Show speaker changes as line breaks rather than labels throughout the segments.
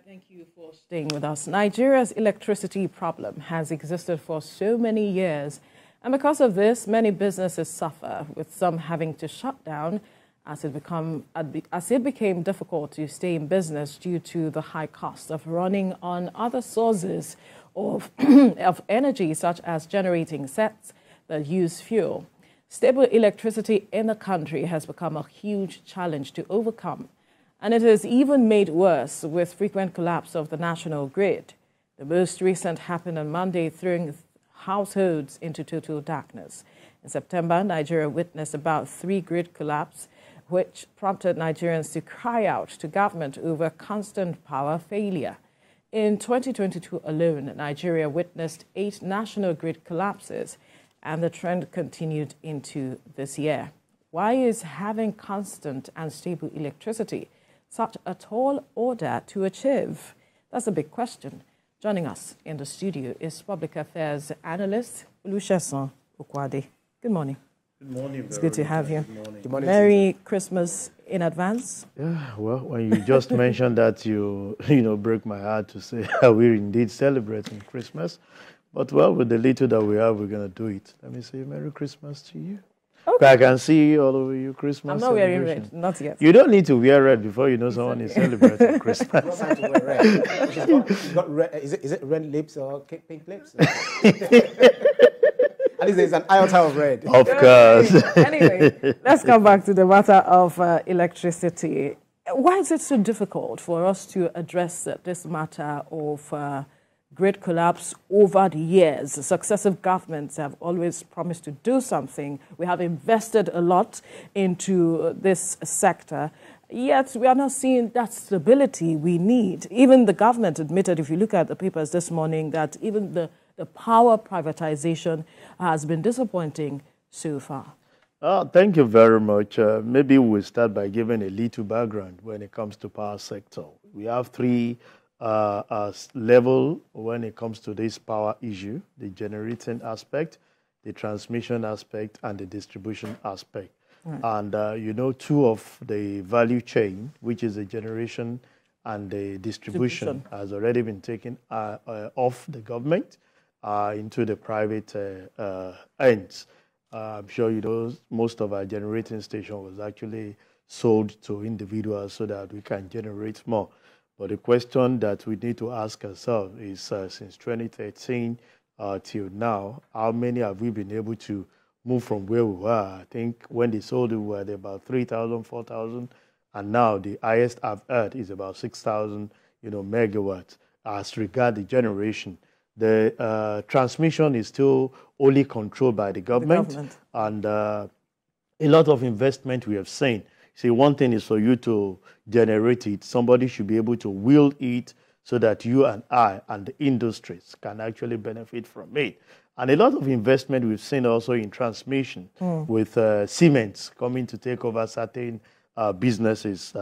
Thank you for staying with us. Nigeria's electricity problem has existed for so many years, and because of this, many businesses suffer, with some having to shut down as it became difficult to stay in business due to the high cost of running on other sources of, of energy, such as generating sets that use fuel. Stable electricity in the country has become a huge challenge to overcome, and it is even made worse with frequent collapse of the national grid. The most recent happened on Monday, throwing households into total darkness. In September, Nigeria witnessed about 3 grid collapses, which prompted Nigerians to cry out to government over constant power failure. In 2022 alone, Nigeria witnessed 8 national grid collapses, and the trend continued into this year. Why is having constant and stable electricity such a tall order to achieve? That's a big question. Joining us in the studio is public affairs analyst Olusegun Okwade. Good morning.
Good morning.
It's good to have you.
Good morning.
Merry Christmas in advance.
Yeah, well, when you just mentioned that, you break my heart to say we're indeed celebrating Christmas. But, well, with the little that we have, we're going to do it. Let me say Merry Christmas to you. Okay. I can see all over you Christmas.
I'm not wearing red, not yet.
You don't need to wear red before you know someone is celebrating Christmas.
You don't have to wear red. She's got red. Is it red lips or pink lips? At least there's an iota of red.
Of course.
Anyway, let's come back to the matter of electricity. Why is it so difficult for us to address this matter of grid collapse over the years? Successive governments have always promised to do something. We have invested a lot into this sector, yet we are not seeing that stability we need. Even the government admitted, if you look at the papers this morning, that even the power privatization has been disappointing so far.
Thank you very much. Maybe we'll start by giving a little background when it comes to power sector. We have 3 level when it comes to this power issue: the generating aspect, the transmission aspect, and the distribution aspect. Right. And 2 of the value chain, which is the generation and the distribution, has already been taken off the government into the private ends. I'm sure you know most of our generating station was actually sold to individuals so that we can generate more. But the question that we need to ask ourselves is, since 2013 till now, how many have we been able to move from where we were? I think when they sold it, we were at about 3,000, 4,000, and now the highest I've heard is about 6,000, megawatts as regard the generation. The transmission is still only controlled by the government. And a lot of investment we have seen. See, one thing is for you to generate it, somebody should be able to wield it so that you and I and the industries can actually benefit from it. And a lot of investment we've seen also in transmission with Siemens coming to take over certain businesses.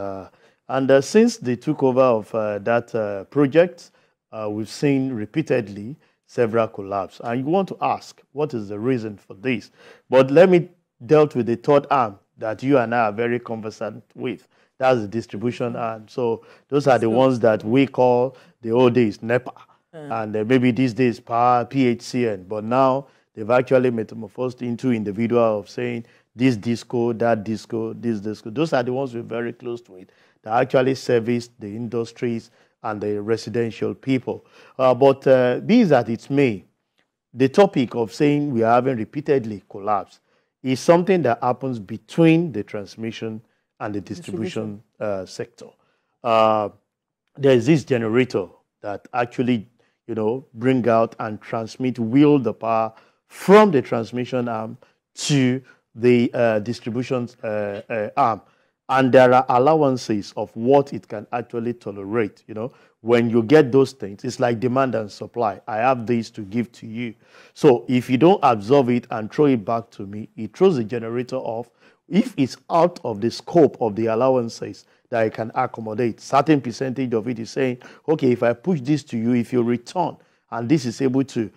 And since they took over of that project, we've seen repeatedly several collapses. And you want to ask, what is the reason for this? But let me deal with the third arm that you and I are very conversant with. That's the distribution arm. So those are the ones that we call the old days NEPA. And maybe these days power, PHCN. But now they've actually metamorphosed into individual of saying this disco, that disco, this disco. Those are the ones we're very close to it. They actually service the industries and the residential people. But be that it may, the topic of saying we are having repeatedly collapsed is something that happens between the transmission and the distribution sector. There is this generator that actually, bring out and transmit, wield the power from the transmission arm to the distribution arm. And there are allowances of what it can actually tolerate. When you get those things, it's like demand and supply. I have this to give to you. So if you don't absorb it and throw it back to me, it throws the generator off. If it's out of the scope of the allowances that I can accommodate, certain percentage of it is saying, okay, if I push this to you, if you return, and this is able to,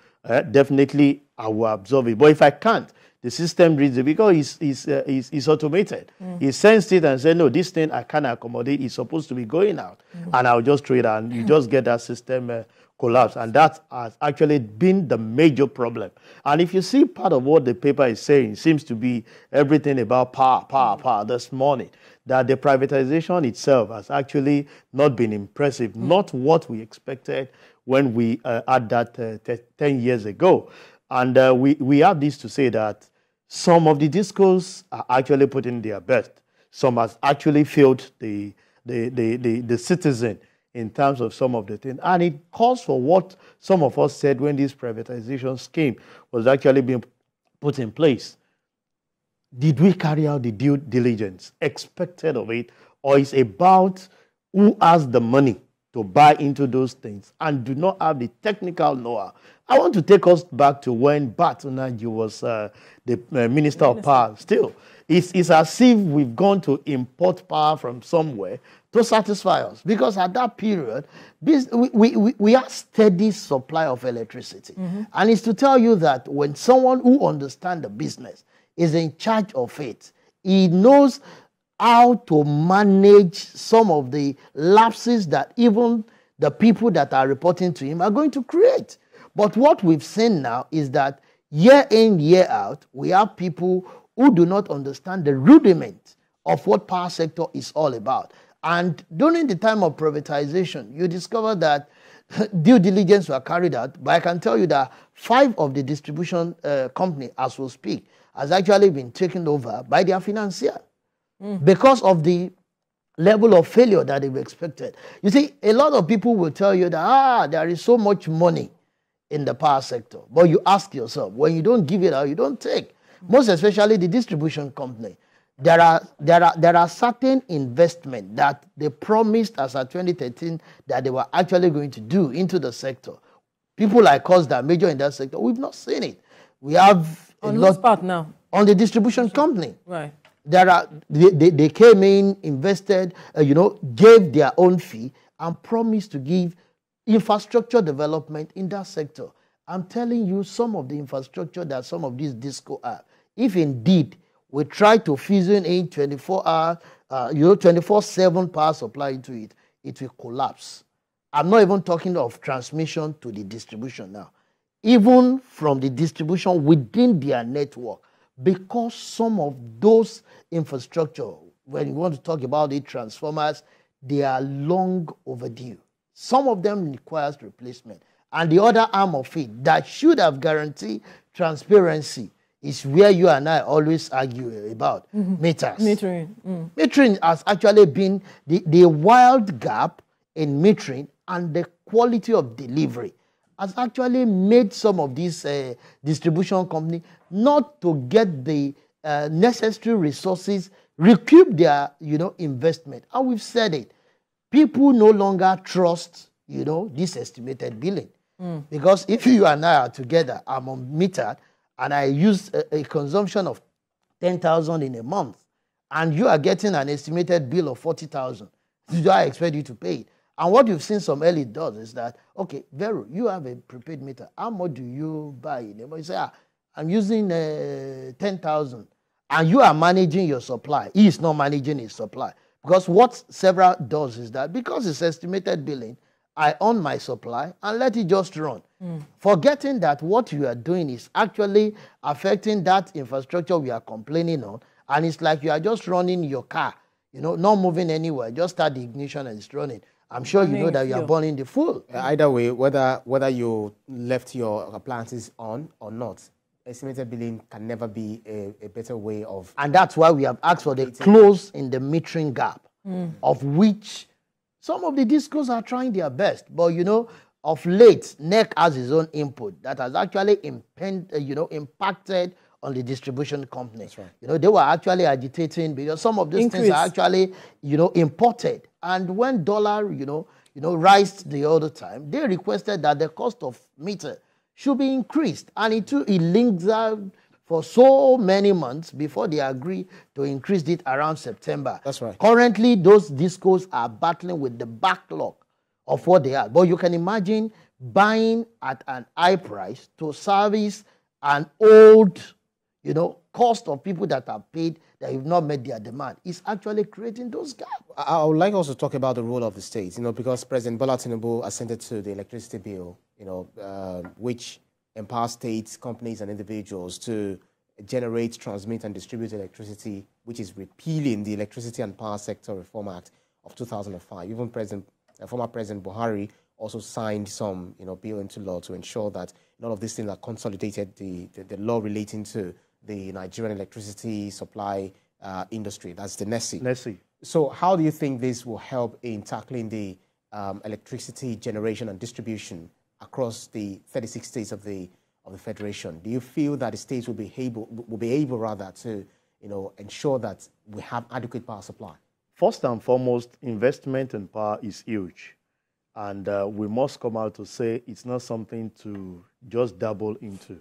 definitely I will absorb it. But if I can't, the system reads it because it's automated. It sends it and says, no, this thing I can't accommodate. It's supposed to be going out. And I'll just trade it. And you just get that system collapse. And that has actually been the major problem. And if you see part of what the paper is saying, it seems to be everything about power this morning, that the privatization itself has actually not been impressive, not what we expected when we had that 10 years ago. And we have this to say that some of the discos are actually putting their best. Some has actually failed the citizen in terms of some of the things. And it calls for what some of us said when this privatization scheme was actually being put in place. Did we carry out the due diligence expected of it? Or is it about who has the money to buy into those things and do not have the technical know-how? I want to take us back to when Bat Unaji was the Minister of Power. Still, it's as if we've gone to import power from somewhere to satisfy us. Because at that period, we have steady supply of electricity. And it's to tell you that when someone who understands the business is in charge of it, he knows how to manage some of the lapses that even the people that are reporting to him are going to create. But what we've seen now is that year in, year out, we have people who do not understand the rudiment of what power sector is all about. And during the time of privatization, you discover that due diligence were carried out, but I can tell you that 5 of the distribution company, as we speak, has actually been taken over by their financier because of the level of failure that they've expected. You see, a lot of people will tell you that, there is so much money in the power sector. But you ask yourself, when you don't give it out, you don't take. Most especially the distribution company. There are certain investment that they promised as at 2013 that they were actually going to do into the sector. People like us that major in that sector, we've not seen it. We have
on whose part now?
On the distribution company.
Right.
They came in, invested, gave their own fee and promised to give infrastructure development in that sector. I'm telling you, some of the infrastructure that some of these disco have, if indeed we try to fusion in 24-hour, 24/7 power supply into it, it will collapse. I'm not even talking of transmission to the distribution now. Even from the distribution within their network, because some of those infrastructure, when you want to talk about the transformers, they are long overdue. Some of them requires replacement. And the other arm of it that should have guaranteed transparency is where you and I always argue about meters.
Metering.
Metering has actually been the wild gap in metering, and the quality of delivery has actually made some of these distribution companies not to get the necessary resources, recoup their investment. And we've said it. People no longer trust this estimated billing. Because if you and I are together, I'm on meter, and I use a consumption of 10,000 in a month, and you are getting an estimated bill of 40,000, do I expect you to pay it? And what you've seen some early does is that, okay, Vero, you have a prepaid meter. How much do you buy in a month? You say, I'm using 10,000, and you are managing your supply. He is not managing his supply. Because what several does is that, because it's estimated billing, I own my supply and let it just run. Forgetting that what you are doing is actually affecting that infrastructure we are complaining on. And it's like you are just running your car, not moving anywhere. Just start the ignition and it's running. I'm sure you know that you are burning the fuel.
Either way, whether you left your appliances on or not, estimated billing can never be a better way of...
And that's why we have asked for the close in the metering gap, of which some of the discos are trying their best. But, of late, NEC has its own input that has actually impacted on the distribution company.
That's right.
They were actually agitating because some of these things are actually, imported. And when dollar, rised the other time, they requested that the cost of meter should be increased. And it lingered for so many months before they agreed to increase it around September.
That's right.
Currently, those discos are battling with the backlog of what they are. But you can imagine buying at an high price to service an old,
cost of people that are paid that have not met their demand is actually creating those gaps.
I would like also to talk about the role of the states, because President Bola Tinubu assented to the electricity bill, which empowers states, companies, and individuals to generate, transmit, and distribute electricity, which is repealing the Electricity and Power Sector Reform Act of 2005. Even former President Buhari also signed some, bill into law to ensure that none of these things are consolidated, the law relating to the Nigerian electricity supply industry. That's the NESI. So how do you think this will help in tackling the electricity generation and distribution across the 36 states of the Federation? Do you feel that the states will be able rather to, ensure that we have adequate power supply?
First and foremost, investment in power is huge. And we must come out to say it's not something to just dabble into.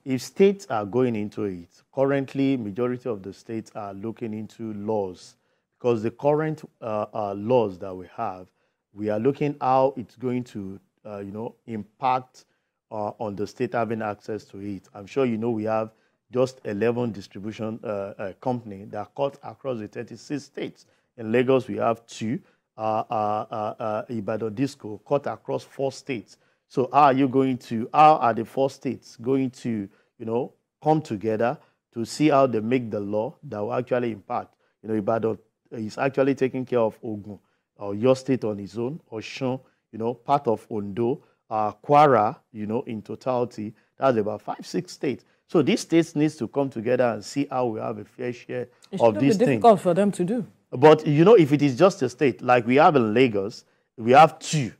If states are going into it, currently, majority of the states are looking into laws, because the current laws that we are looking how it's going to, impact on the state having access to it. I'm sure we have just 11 distribution companies that cut across the 36 states. In Lagos, we have 2. Ibadan Disco cut across 4 states. So how are the 4 states going to, come together to see how they make the law that will actually impact? Ibadan is actually taking care of Ogun, or your state on its own, or Osun, part of Ondo, Kwara, in totality, that's about 5-6 states. So these states needs to come together and see how we have a fair share of these things. It's
difficult for them to do.
But, if it is just a state, like we have in Lagos, we have 2.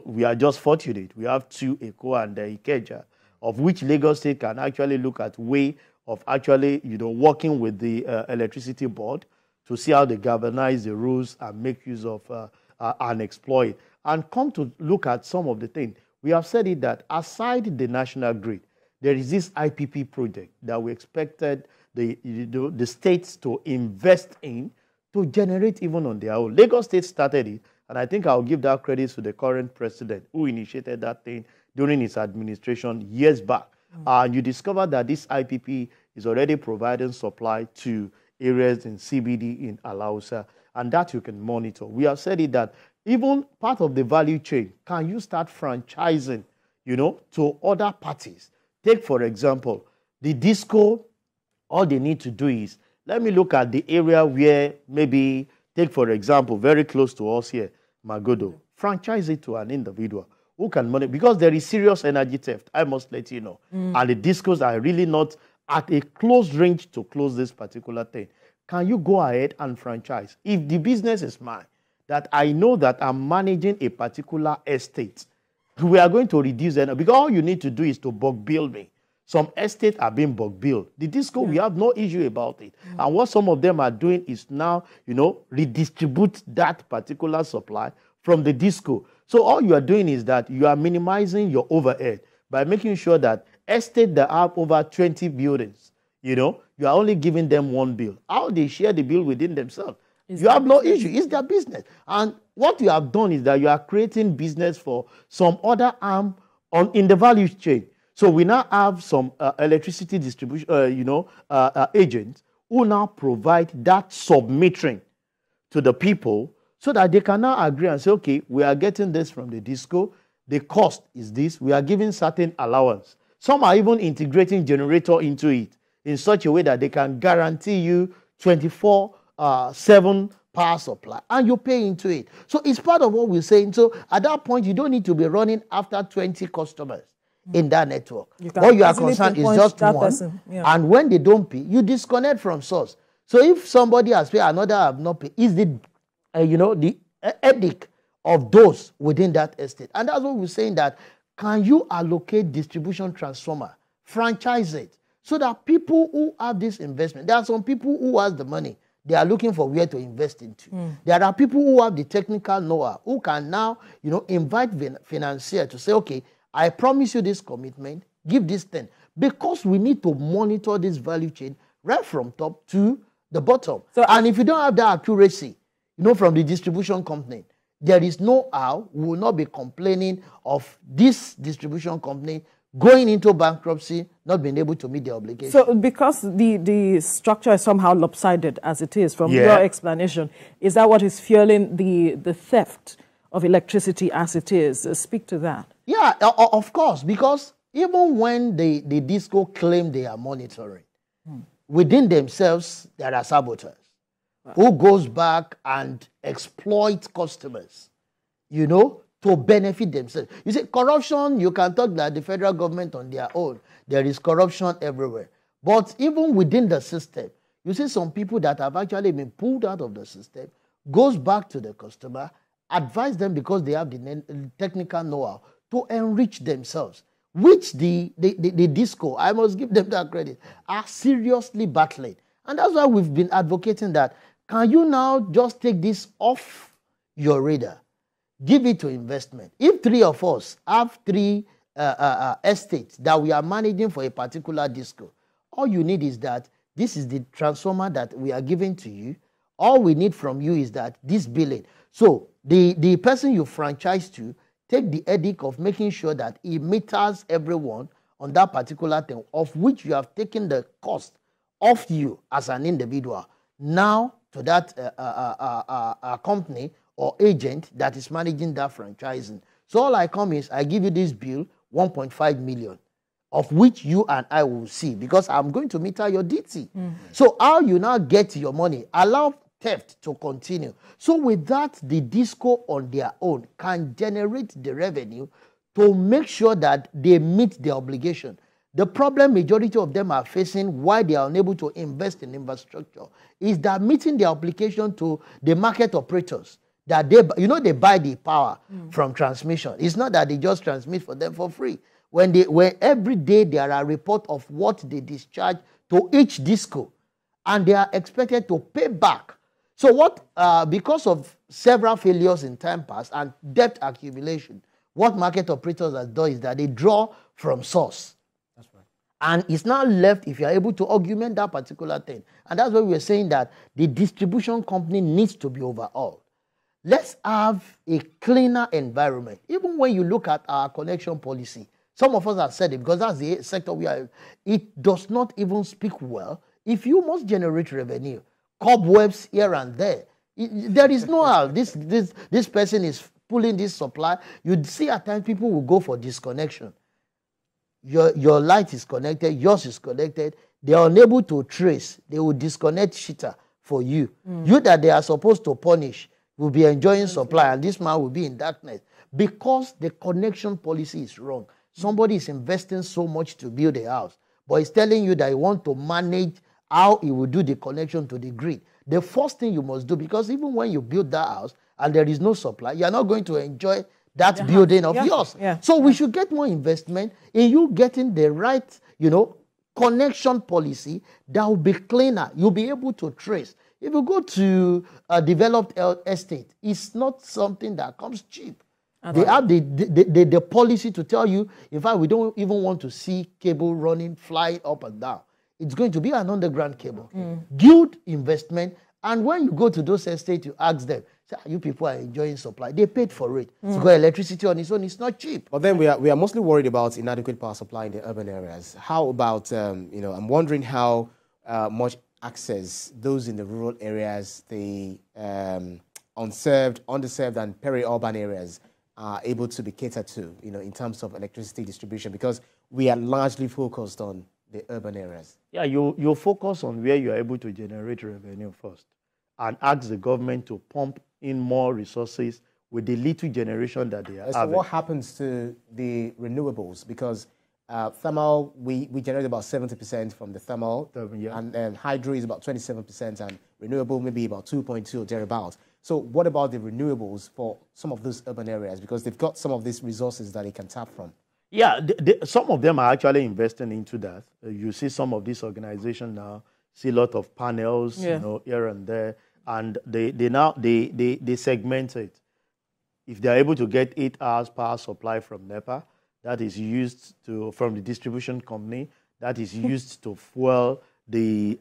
We are just fortunate. We have 2, Eko and Ikeja, of which Lagos State can actually look at way of actually, working with the electricity board to see how they galvanize the rules and make use of and exploit. And come to look at some of the things. We have said it that aside the national grid, there is this IPP project that we expected the states to invest in to generate even on their own. Lagos State started it, and I think I'll give that credit to the current president who initiated that thing during his administration years back. And you discover that this IPP is already providing supply to areas in CBD in Alausa, and that you can monitor. We have said it that even part of the value chain, can you start franchising, to other parties? Take, for example, the disco. All they need to do is, let me look at the area where maybe, take for example, very close to us here, Magodo, franchise it to an individual who can money, because there is serious energy theft, I must let you know. And the discos are really not at a close range to close this particular thing. Can you go ahead and franchise? If the business is mine, that I know that I'm managing a particular estate, we are going to reduce energy, because all you need to do is to bulk bill me. Some estates are being bulk billed. The disco, we have no issue about it. And what some of them are doing is now, redistribute that particular supply from the disco. So all you are doing is that you are minimizing your overhead by making sure that estates that have over 20 buildings, you are only giving them 1 bill. How they share the bill within themselves, you have no issue. It's their business. And what you have done is that you are creating business for some other arm in the value chain. So we now have some electricity distribution, agents who now provide that sub-metering to the people so that they can now agree and say, okay, we are getting this from the disco. The cost is this. We are giving certain allowance. Some are even integrating generator into it in such a way that they can guarantee you 24/7 power supply, and you pay into it. So it's part of what we're saying. So at that point, you don't need to be running after 20 customers in that network. All you are concerned is just one. And when they don't pay, you disconnect from source. So if somebody has paid, another have not paid, is the edict of those within that estate. And that's what we're saying, that can you allocate distribution transformer, franchise it, so that people who have this investment, there are some people who have the money, they are looking for where to invest into. There are people who have the technical know-how, who can now, invite financier to say, okay, I promise you this commitment, give this thing. Because we need to monitor this value chain right from top to the bottom. So, and if you don't have that accuracy, from the distribution company, there is no how. We will not be complaining of this distribution company
going into bankruptcy, not being able to meet their obligations.
So because the structure is somehow lopsided as it is, from your explanation, is that what is fueling the theft of electricity as it is? Speak to that.
Yeah, of course, because even when the disco claim they are monitoring, within themselves, there are saboteurs who goes back and exploit customers, you know, to benefit themselves. You see, corruption, you can talk that the federal government on their own, there is corruption everywhere. But even within the system, you see some people that have actually been pulled out of the system, goes back to the customer, advise them because they have the technical know-how to enrich themselves, which the disco, I must give them that credit, are seriously battling. And that's why we've been advocating that, can you now just take this off your radar? Give it to investment. If 3 of us have 3 estates that we are managing for a particular disco, all you need is that this is the transformer that we are giving to you. All we need from you is that this billing. So the person you franchise to, take the edict of making sure that he meters everyone on that particular thing, of which you have taken the cost off you as an individual, now to that company or agent that is managing that franchising. So all I come is, I give you this bill, 1.5 million, of which you and I will see, because I'm going to meter your DT. So how you now get your money, allow theft to continue. So with that, the disco on their own can generate the revenue to make sure that they meet their obligation. The problem majority of them are facing, why they are unable to invest in infrastructure, is that meeting their obligation to the market operators, that they buy the power from transmission. It's not that they just transmit for them for free. When every day there are reports of what they discharge to each disco, and they are expected to pay back. So because of several failures in time past and debt accumulation, what market operators have done is that they draw from source. That's right. And it's now left if you are able to augment that particular thing. And that's why we're saying that the distribution company needs to be overhauled. Let's have a cleaner environment. Even when you look at our connection policy, some of us have said it because that's the sector we are in. It does not even speak well. If you must generate revenue, cobwebs here and there, there is no how. This person is pulling this supply. You'd see at times people will go for disconnection. Your light is connected, yours is connected. They are unable to trace. They will disconnect shitter for you. You that they are supposed to punish will be enjoying supply, and this man will be in darkness because the connection policy is wrong. Somebody is investing so much to build a house, but he's telling you that he wants to manage how he will do the connection to the grid. The first thing you must do, because even when you build that house and there is no supply, you're not going to enjoy that building of yours. So we should get more investment in you getting the right, connection policy that will be cleaner. You'll be able to trace. If you go to a developed estate, it's not something that comes cheap. They have the policy to tell you, in fact, we don't even want to see cable running, flying up and down. It's going to be an underground cable. Good investment. And when you go to those estates, you ask them, say, you people are enjoying supply. They paid for it. So electricity on its own is not cheap.
But then we are mostly worried about inadequate power supply in the urban areas. How about, I'm wondering how much access those in the rural areas, the unserved, underserved, and peri-urban areas are able to be catered to, in terms of electricity distribution, because we are largely focused on the urban areas. Yeah,
you focus on where you are able to generate revenue first and ask the government to pump in more resources with the little generation that they are
having. So what happens to the renewables? Because thermal, we generate about 70% from the thermal, and hydro is about 27%, and renewable maybe about 2.2 or thereabouts. So what about the renewables for some of those urban areas? Because they've got some of these resources that they can tap from.
Yeah, some of them are actually investing into that. You see some of these organizations now see a lot of panels, here and there, and they segment it. If they are able to get 8 hours power supply from NEPA, that is used from the distribution company, that is used to fuel the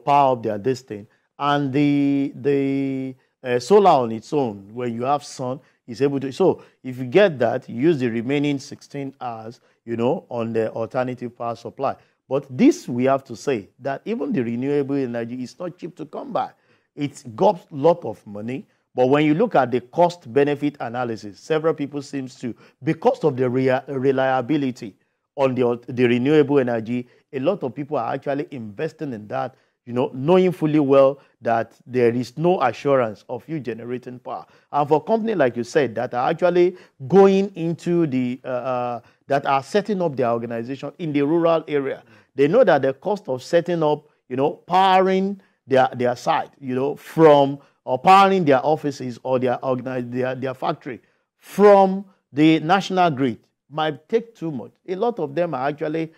power of their destiny, and the solar on its own, when you have sun, is able to. So if you get that, you use the remaining 16 hours, on the alternative power supply. But this, we have to say that even the renewable energy is not cheap to come by. It's got a lot of money. But when you look at the cost-benefit analysis, several people seem to, because of the reliability on the renewable energy, a lot of people are actually investing in that, knowing fully well that there is no assurance of you generating power. And for companies, like you said, that are actually going into that are setting up their organization in the rural area, they know that the cost of setting up, powering their site, from, or powering their offices or their factory from the national grid might take too much. A lot of them are actually,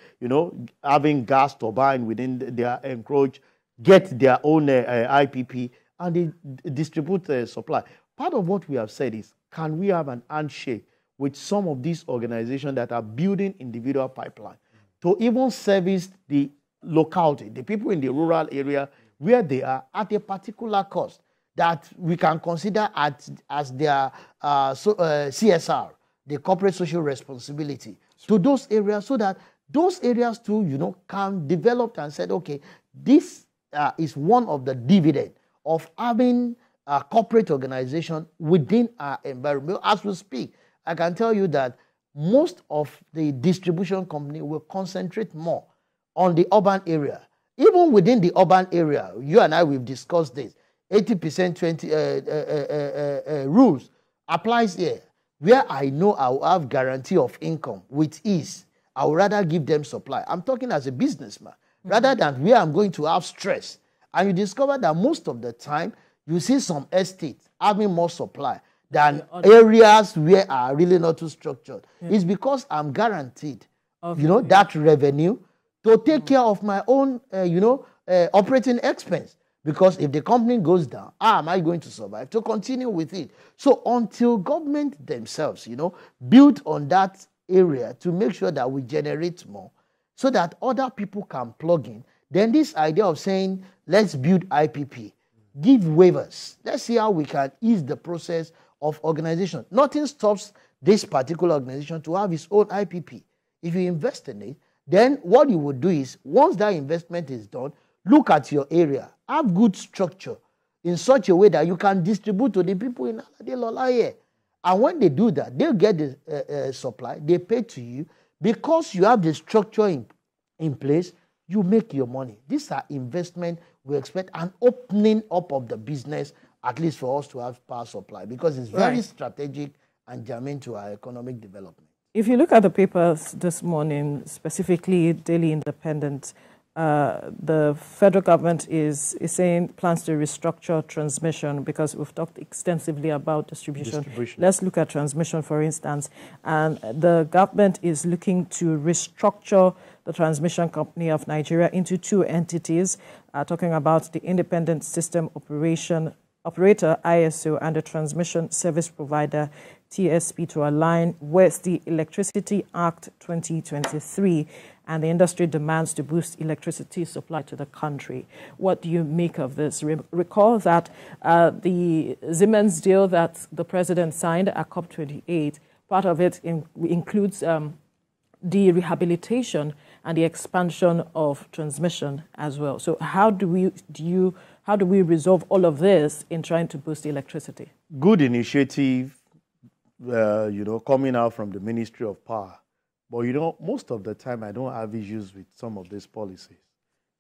having gas turbine within their encroach, get their own IPP, and they distribute supply. Part of what we have said is, can we have an handshake with some of these organizations that are building individual pipeline to even service the locality, the people in the rural area where they are at a particular cost that we can consider as their CSR, the corporate social responsibility, to those areas, so that those areas too, can develop and said, okay, this is one of the dividends of having a corporate organization within our environment. As we speak, I can tell you that most of the distribution company will concentrate more on the urban area. Even within the urban area, you and I, we've discussed this, 80% 20 rules applies here. Where I know I will have guarantee of income with ease, I would rather give them supply. I'm talking as a businessman, rather than where I'm going to have stress. And you discover that most of the time, you see some estates having more supply than areas where are really not too structured. It's because I'm guaranteed, that revenue to take care of my own, operating expense. Because if the company goes down, how am I going to survive to continue with it? So until government themselves, build on that area to make sure that we generate more so that other people can plug in, then this idea of saying, let's build IPP, give waivers. Let's see how we can ease the process of organization. Nothing stops this particular organization to have its own IPP. If you invest in it, then what you would do is, once that investment is done, look at your area, have good structure in such a way that you can distribute to the people in Alade. And when they do that, they'll get the supply, they pay to you. Because you have the structure in place, you make your money. These are investment we expect, an opening up of the business, at least for us to have power supply, because it's very strategic and germane to our economic development.
If you look at the papers this morning, specifically Daily Independent, the federal government is saying plans to restructure transmission, because we've talked extensively about distribution. Let's look at transmission, for instance. And the government is looking to restructure the transmission company of Nigeria into two entities, talking about the Independent System Operator, ISO, and the Transmission Service Provider, TSP, to align with the Electricity Act 2023 and the industry demands to boost electricity supply to the country. What do you make of this? Recall that the Siemens deal that the president signed at COP28, part of it includes the rehabilitation and the expansion of transmission as well. So how do we resolve all of this in trying to boost electricity? Good
initiative, coming out from the Ministry of Power. But, most of the time I don't have issues with some of these policies.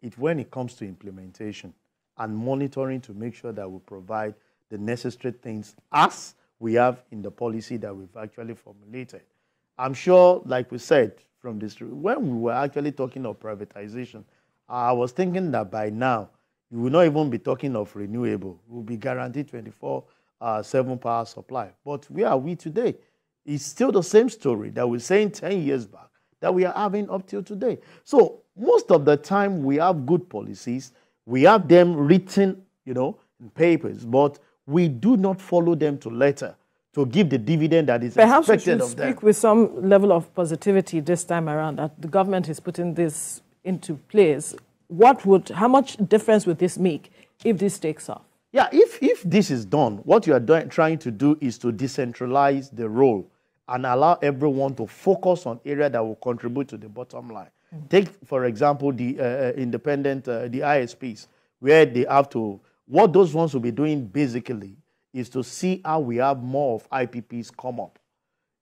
It's when it comes to implementation and monitoring to make sure that we provide the necessary things as we have in the policy that we've actually formulated. I'm sure, like we said, from this, when we were actually talking of privatization, I was thinking that by now, you will not even be talking of renewable. We'll be guaranteed 24/7 power supply. But where are we today? It's still the same story that we're saying 10 years back that we are having up till today. So most of the time we have good policies. We have them written, in papers, but we do not follow them to letter to give the dividend that is expected of them.
Perhaps we should speak with some level of positivity this time around that the government is putting this into place. How much difference would this make if this takes off?
Yeah, if this is done, what you are trying to do is to decentralize the role and allow everyone to focus on area that will contribute to the bottom line. Take, for example, the independent, the ISPs, where they have to, what those ones will be doing basically is to see how we have more of IPPs come up,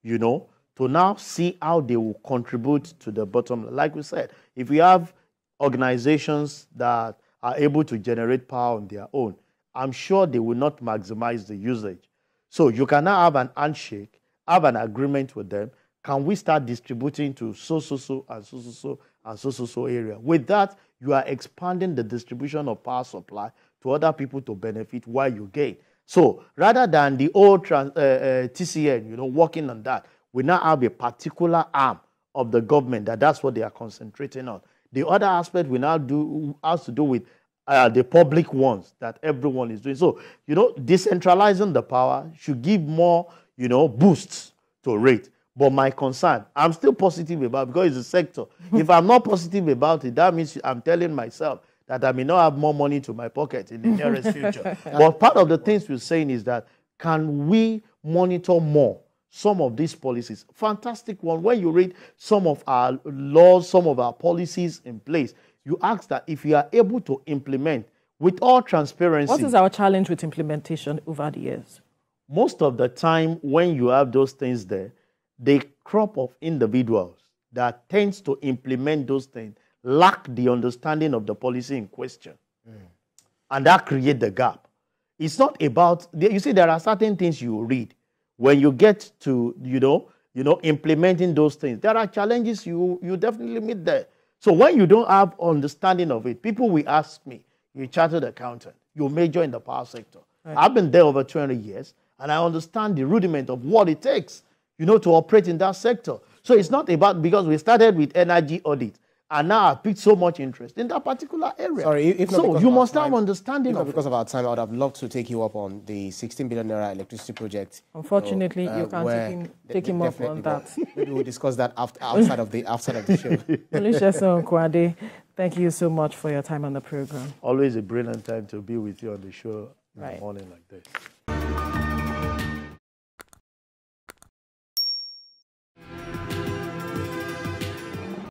you know, to now see how they will contribute to the bottom line. Like we said, if we have organizations that are able to generate power on their own, I'm sure they will not maximize the usage. So you can now have an handshake, have an agreement with them. Can we start distributing to so and so area? With that, you are expanding the distribution of power supply to other people to benefit while you gain. So rather than the old TCN, you know, working on that, we now have a particular arm of the government that's what they are concentrating on. The other aspect we now do has to do with the public ones that everyone is doing. So, you know, decentralizing the power should give more, you know, boosts to rate. But my concern, I'm still positive about it because it's a sector. If I'm not positive about it, that means I'm telling myself that I may not have more money to my pocket in the nearest future. But part of the things we're saying is that, can we monitor more some of these policies? Fantastic one. When you read some of our laws, some of our policies in place, you ask that if you are able to implement with all transparency.
What is our challenge with implementation over the years?
Most of the time when you have those things there, the crop of individuals that tends to implement those things lack the understanding of the policy in question. And that creates the gap. It's not about, you see, there are certain things you read. When you get to, you know, implementing those things, there are challenges you definitely meet there. So when you don't have understanding of it, people will ask me, you're a chartered accountant, you major in the power sector. Right. I've been there over 20 years, and I understand the rudiment of what it takes, you know, to operate in that sector. So it's not about, because we started with energy audit, and now I've picked so much interest in that particular area.
Sorry, if not
so you must have understanding of it.
Because of our time, I would have loved to take you up on the 16 billion naira electricity project.
Unfortunately, you can't take him up on that.
Maybe we'll discuss that outside of the show.
Olusegun Kwade, thank you so much for your time on the program.
Always a brilliant time to be with you on the show in the morning like this.